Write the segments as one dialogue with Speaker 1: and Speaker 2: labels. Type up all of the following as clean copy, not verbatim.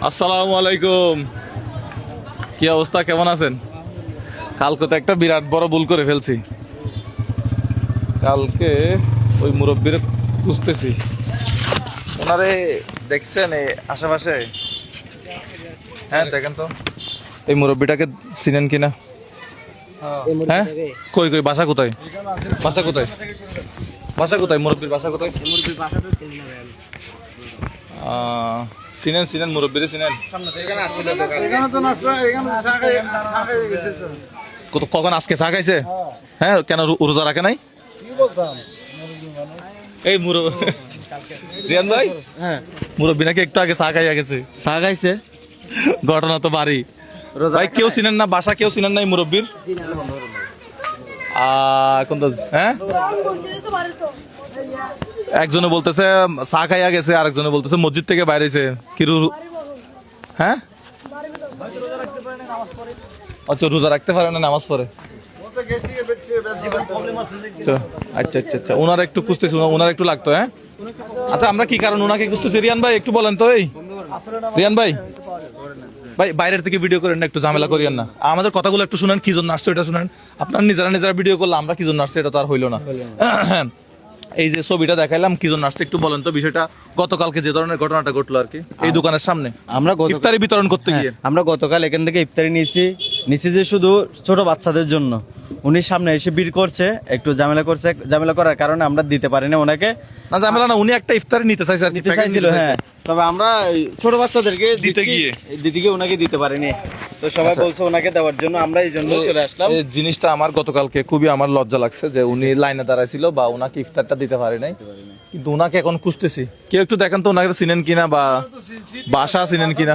Speaker 1: আসসালামু আলাইকুম। কি অবস্থা, কেমন আছেন? কালকে তো একটা বিরাট বড় ভুল করে ফেলছি। কালকে ওই মুরব্বীর খুঁজতেছি, ওনারে দেখছেন এই আশেপাশে? হ্যাঁ দেখেন তো এই মুরব্বীটাকে চিনেন কিনা? হ্যাঁ কই কই বাসা কোথায়? বাসা কোথায়? বাসা কোথায়? মুরব্বীর বাসা কোথায়? চিনেন চিনেন মুরব্বীরে চিনেন? কখন আজকে চা খাইছে? হ্যাঁ কেন রোজা রাখে নাই? এই রিয়ান ভাই, হ্যাঁ মুরব্বী নাকি একটু আগে চা খাইয়া গেছে।
Speaker 2: চা খাইছে?
Speaker 1: ঘটনা তো বাড়ি ভাই, কেউ চিনেন না? বাসা কেউ চিনেন নাই মুরব্বীর? এখন তো হ্যাঁ একজনে বলতেছে চা খাইয়া গেছে, আরেকজনে বলতেছে মসজিদ থেকে বাইরেছে। কি হ্যাঁ আচ্ছা রোজা রাখতে পারে না, নামাজ পড়ে। আচ্ছা আচ্ছা আচ্ছা, ওনারা একটু খুঁজতেছি, ওনারা একটু লাগতো। হ্যাঁ আচ্ছা, আমরা কি কারণ ওনাকে খুঁজতেছি? রিয়ান ভাই একটু বলেন তো। এই রিয়ান ভাই, ভাই বাইরের থেকে ভিডিও করেন না, একটু ঝামেলা করিয়েন না। আমাদের কথাগুলো একটু শুনেন, কি জন্য আসছো এটা শুনেন। আপনার নিজেরা ভিডিও করলে আমরা কি জন্য আসছে এটা তো আর হইলো না। এই যে ছবিটা দেখাইলাম, কি জন্য আসছে একটু বলেন তো বিষয়টা। গতকালকে যে ধরনের ঘটনাটা ঘটলো আর কি এই দোকানের সামনে,
Speaker 2: আমরা
Speaker 1: ইফতারি বিতরণ করতে গিয়ে
Speaker 2: আমরা গতকাল এখান থেকে ইফতারি নিছি যে শুধু ছোট বাচ্চাদের জন্য। উনি সামনে এসে ভিড় করছে, একটু ঝামেলা করার কারণে আমরা দিতে পারিনি ওনাকে।
Speaker 1: না ঝামেলা না, উনি একটা ইফতারি নিতে চাইছে আর কি,
Speaker 2: নিতে চাইছিল। হ্যাঁ তবে আমরা ছোট বাচ্চাদেরকে
Speaker 1: দিতে
Speaker 2: গিয়ে ওনাকে দিতে পারিনি, তো সবাই বলছে ওনাকে দেওয়ার জন্য, আমরা এই জন্য চলে আসলাম।
Speaker 1: এই জিনিসটা আমার গতকালকে খুবই আমার লজ্জা লাগছে যে উনি লাইনে দাঁড়াইছিল বা ওনাকে ইফতারটা দিতে পারে নাই, কিন্তু ওনাকে এখন খুঁজতেছি। কেউ একটু দেখেন তো ওনাকে চিনেন কিনা বা বাসা চিনেন কিনা।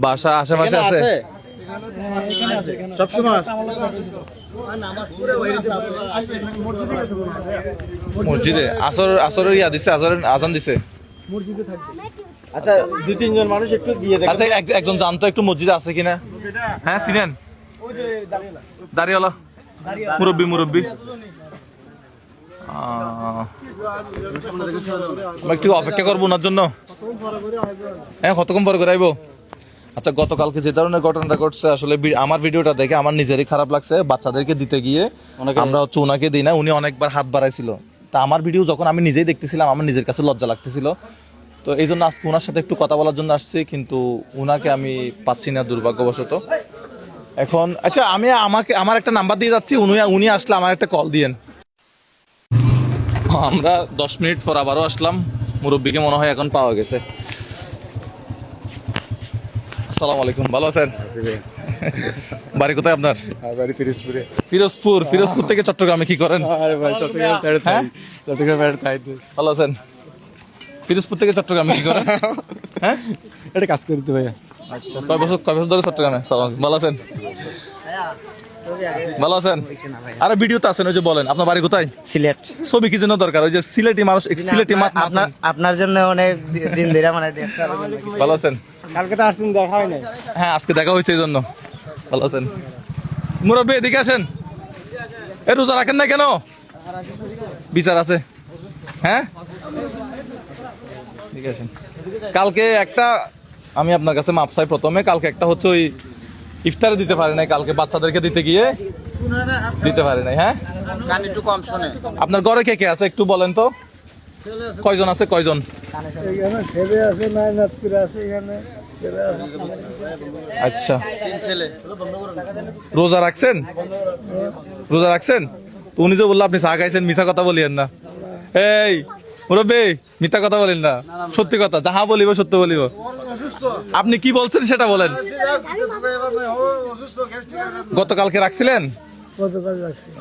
Speaker 1: বাসা আশেপাশে আছে
Speaker 2: সবসময়
Speaker 1: মসজিদে আসরের ইয়া দিছে, আসরের আজান দিছে।
Speaker 2: আচ্ছা 2-3 জন মানুষ একটু দিয়ে দেখেন।
Speaker 1: আচ্ছা একজন জানতো একটু মসজিদে আছে কিনা। হ্যাঁ চিনেন? দাড়িওয়ালা মুরব্বী আমরা একটু অপেক্ষা করবো ওনার জন্য। হ্যাঁ কতক্ষণ পরে করে আইবো? আচ্ছা গতকালকে যে ধরনের ঘটনাটা ঘটছে, আসলে আমার ভিডিওটা দেখে আমার নিজেরই খারাপ লাগছে। বাচ্চাদেরকে দিতে গিয়ে আমরা হচ্ছে ওনাকে দিই না, উনি অনেকবার হাত বাড়াইছিল। তা আমার ভিডিও যখন আমি নিজেই দেখতেছিলাম আমার নিজের কাছে লজ্জা লাগতেছিল। তো এই জন্য আজকে ওনার সাথে একটু কথা বলার জন্য আসছি, কিন্তু ওনাকে আমি পাচ্ছি না দুর্ভাগ্যবশত এখন। আচ্ছা আমার একটা নাম্বার দিয়ে যাচ্ছি, উনি আসলে আমার একটা কল দিয়েন। আমরা 10 মিনিট পর আবারও আসলাম, মুরব্বীকে মনে হয় এখন পাওয়া গেছে। আসসালামু আলাইকুম, ভালো আছেন? বাড়ি কোথায় আপনার?
Speaker 2: বাড়ি পিরোজপুরে।
Speaker 1: ফিরোজপুর থেকে চট্টগ্রামে কি করেন? ভালো আছেন? ফিরোজপুর থেকে চট্টগ্রামে কি করেন? হ্যাঁ
Speaker 2: এটা কাজ করতে ভাইয়া।
Speaker 1: আচ্ছা কয় বছর ধরে চট্টগ্রামে? ভালো আছেন? ভালো আছেন? আরে ভিডিওতে আছেন, ওই যে বলেন আপনার বাড়ি কোথায়?
Speaker 3: সিলেট।
Speaker 1: ছবি কি জন্য দরকার? ওই যে সিলেটি মানুষ, সিলেটি
Speaker 3: আপনার জন্য অনেক দিন ধরে মানে
Speaker 1: ভালো আছেন?
Speaker 2: কালকে তো আসছেন, দেখা হয় নাই।
Speaker 1: হ্যাঁ আজকে দেখা হয়েছে এই জন্য। ভালো আছেন? মুরব্বী এদিকে আসেন। এ রোজা রাখেন না কেন? বিচার আছে। হ্যাঁ ঠিক আছে। কালকে একটা আমি আপনার কাছে মাপ চাই প্রথমে। কালকে একটা হচ্ছে ওই ইফতারে দিতে পারে নাই, কালকে বাচ্চাদেরকে দিতে গিয়ে দিতে পারে নাই। হ্যাঁ
Speaker 2: একটু কম শুনে।
Speaker 1: আপনার ঘরে কে কে আছে একটু বলেন তো, কয়জন আছে? কয়জন?
Speaker 4: ছেলে আছে, নাইনাতপুরে আছে, এখানে ছেলে আছে।
Speaker 1: আচ্ছা রোজা রাখছেন? রোজা রাখছেন? উনি যে বললো আপনি চা খাইছেন, মিছা কথা বলিয়েন না। এই মুরব্বী মিথ্যা কথা বলেন না, সত্যি কথা, যাহা বলিব সত্য বলিব। আপনি কি বলছেন সেটা বলেন। গতকালকে রাখছিলেন?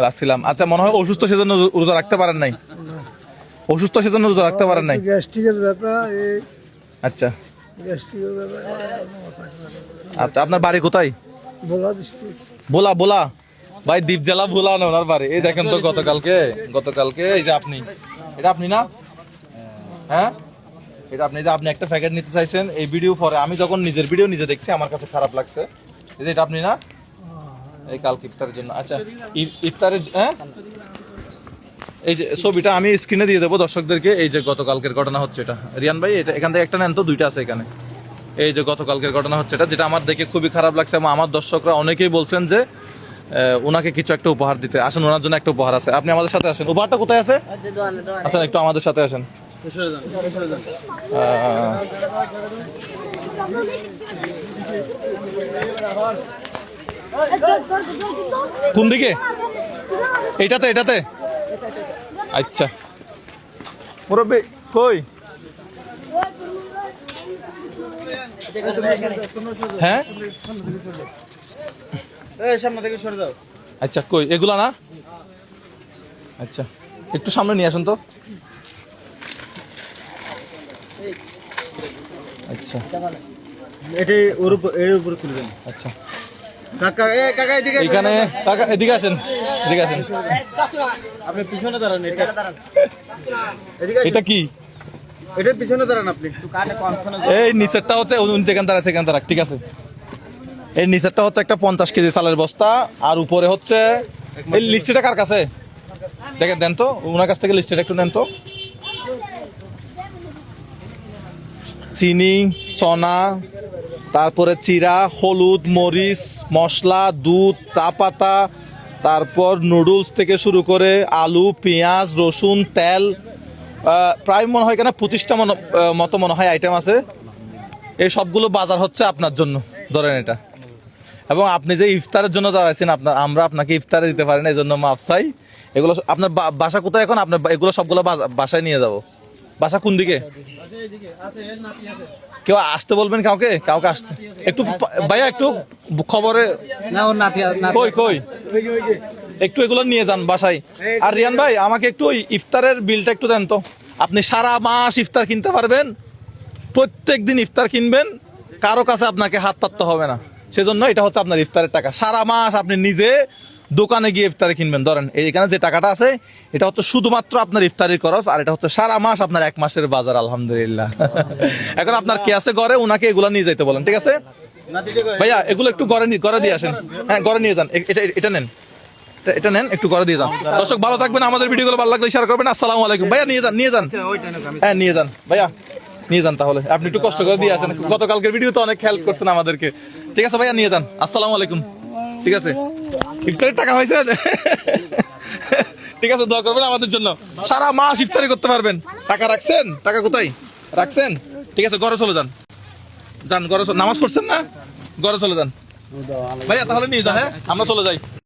Speaker 1: রাখছিলাম। আচ্ছা মনে হয় অসুস্থ সেজন্য রোজা রাখতে পারেন নাই। অসুস্থ সেজন্য রোজা রাখতে পারেন নাই।
Speaker 4: গ্যাস্ট্রিকের ব্যথা।
Speaker 1: আচ্ছা
Speaker 4: গ্যাস্ট্রিকের ব্যথা।
Speaker 1: আচ্ছা আপনার বাড়ি কোথায়?
Speaker 4: ভোলা ডিস্ট্রিক্ট।
Speaker 1: বোলা ভাই, দ্বীপ জেলা ভোলা না ওনার বাড়ি। এই দেখেন তো গতকালকে এই যে আপনি, এটা আপনি না? হ্যাঁ এটা আপনি, যে আপনি একটা প্যাকেট নিতে চাইছেন এই ভিডিও পরে আমি যখন নিজের ভিডিও নিজে দেখছি আমার কাছে খারাপ লাগছে। এই যে এটা আপনি না? এই কালকে ইফতারের জন্য। আচ্ছা ইফতারের হ্যাঁ এই যে ছবিটা আমি স্ক্রিনে দিয়ে দেবো দর্শকদেরকে। এই যে গতকালকের ঘটনা হচ্ছে এটা, রিয়ান ভাই এটা এখান থেকে একটা নেন তো, দুইটা আছে এখানে। এই যে গতকালকের ঘটনা হচ্ছে এটা, যেটা আমার দেখে খুবই খারাপ লাগছে এবং আমার দর্শকরা অনেকেই বলছেন যে ওনাকে কিছু একটা উপহার দিতে। আসেন, ওনার জন্য একটা উপহার আছে, আপনি আমাদের সাথে আসেন। উপহারটা কোথায় আছে? আসেন একটু আমাদের সাথে আসেন। কোন দিকে? এইটাতে এটাতে? আচ্ছা মুরব্বি কই? হ্যাঁ আচ্ছা কই এগুলা না? আচ্ছা একটু সামনে নিয়ে আসুন তো। আচ্ছা
Speaker 2: এটি ওর উপর এর উপরে তুলে দেন।
Speaker 1: আচ্ছা
Speaker 2: কাকা এদিকে
Speaker 1: এখানে কাকা এদিকে আসেন, এদিকে আসেন।
Speaker 2: আপনি পিছনে দাঁড়ান,
Speaker 1: এটা কি?
Speaker 2: এটার পিছনে দাঁড়ান আপনি।
Speaker 1: এই নিচেরটা হচ্ছে যেখান দ্বারা সেখান দ্বারা, ঠিক আছে। এই নিচেরটা হচ্ছে একটা 50 কেজি চালের বস্তা, আর উপরে হচ্ছে এই লিস্টিটা কার কাছে দেখে দেন তো, ওনার কাছ থেকে লিস্টিটা একটু নেন তো। চিনি, চনা, তারপরে চিরা, হলুদ, মরিচ, মশলা, দুধ, চা পাতা, তারপর নুডলস থেকে শুরু করে আলু, পেঁয়াজ, রসুন, তেল, প্রায় মনে হয় এখানে 25টা মতো মনে হয় আইটেম আছে। এই সবগুলো বাজার হচ্ছে আপনার জন্য, ধরেন এটা। এবং আপনি যে ইফতারের জন্য দাঁড়াইছেন, আমরা আপনাকে ইফতারে দিতে পারি না, এই জন্য মাফ চাই। এগুলো আপনার বাসা কোথায় এখন? আপনার এগুলো সবগুলো বাসায় নিয়ে যাব। বাসা কোন দিকে? কেউ আসতে বলবেন, কাউকে আসতে একটু। ভাইয়া একটু খবরে কই কই একটু এগুলো নিয়ে যান বাসায়। আর রিয়ান ভাই আমাকে একটু ওই ইফতারের বিলটা একটু দেন তো। আপনি সারা মাস ইফতার কিনতে পারবেন, প্রত্যেক দিন ইফতার কিনবেন, কারো কাছে আপনাকে হাত পাততে হবে না। সেজন্য এটা হচ্ছে আপনার ইফতারের টাকা। সারা মাস আপনি নিজে দোকানে গিয়ে ইফতারে কিনবেন। ধরেন এইখানে যে টাকাটা আছে, এটা হচ্ছে শুধুমাত্র আপনার ইফতারের খরচ, আর এটা হচ্ছে সারা মাস আপনার 1 মাসের বাজার। আলহামদুলিল্লাহ। এখন আপনার কে আছে ঘরে, ওনাকে এগুলো নিয়ে যেতে বলেন, ঠিক আছে ভাইয়া? এগুলো একটু ঘরে দিয়ে আসেন। হ্যাঁ ঘরে নিয়ে যান। এটা নেন, এটা নেন, একটু ঘরে দিয়ে যান। দর্শক ভালো থাকবেন, আমাদের ভিডিওগুলো ভালো লাগলে শেয়ার করবেন। আসসালামু আলাইকুম। ভাইয়া নিয়ে যান হ্যাঁ নিয়ে যান ভাইয়া, নিয়ে যান। তাহলে আপনি একটু কষ্ট করে দিয়ে আসেন, গতকালকের ভিডিও তো অনেক হেল্প করছেন আমাদেরকে। ঠিক আছে ভাইয়া, নিয়ে যান। আসসালামু আলাইকুম। ঠিক আছে, ইফতারের টাকা হয়েছে। ঠিক আছে, দোয়া করবেন আমাদের জন্য। সারা মাস ইফতারি করতে পারবেন। টাকা রাখছেন? টাকা কোথায় রাখছেন? ঠিক আছে, ঘরে চলে যান। ঘরে নামাজ পড়ছেন না? ঘরে চলে যান ভাইয়া, তাহলে নিয়ে যান। হ্যাঁ আমরা চলে যাই।